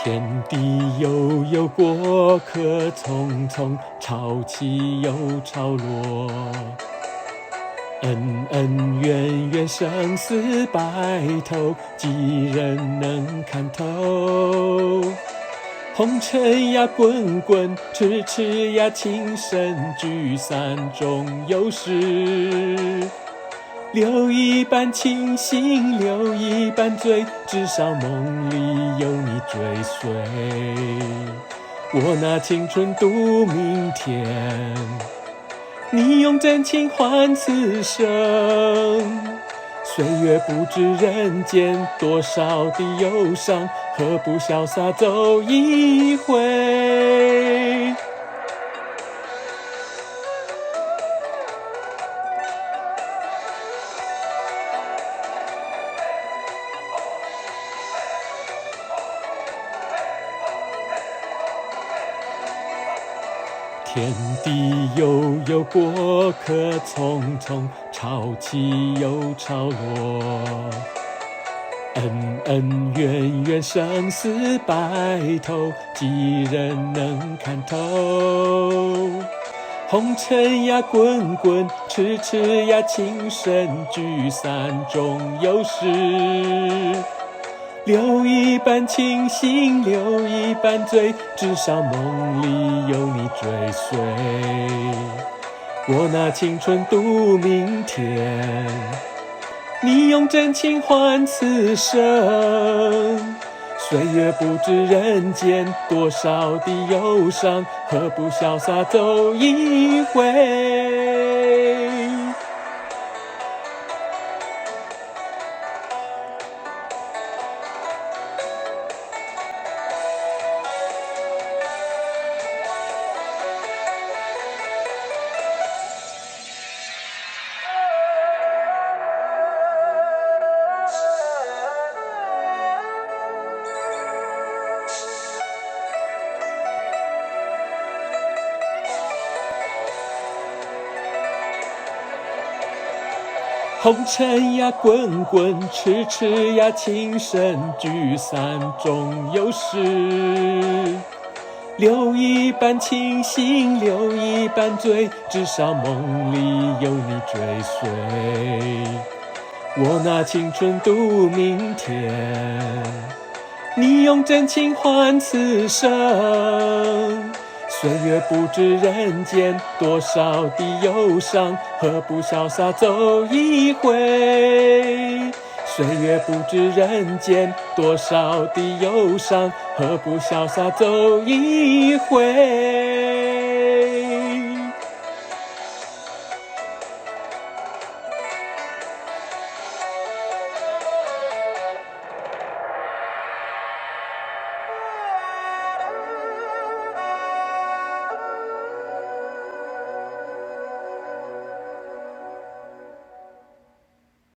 天地悠悠，过客匆匆，潮起又潮落。恩恩怨怨，生死白头，几人能看透？红尘呀滚滚，痴痴呀情深，聚散终有时。留一半清醒，留一半醉，至少梦里有你追随。我拿青春赌明天，你用真情换此生。岁月不知人间多少的忧伤，何不潇洒走一回？天地悠悠，过客匆匆，潮起又潮落。恩恩怨怨，生死白头，几人能看透？红尘呀滚滚，痴痴呀情深，聚散终有时。留一半清醒，留一半醉，至少梦里有你追随。我拿青春赌明天，你用真情换此生。岁月不知人间多少的忧伤，何不潇洒走一回？红尘呀滚滚，痴痴呀情深，聚散终有时。留一半清醒，留一半醉，至少梦里有你追随。我拿青春赌明天，你用真情换此生。岁月不知人间多少的忧伤，何不潇洒走一回？岁月不知人间多少的忧伤，何不潇洒走一回？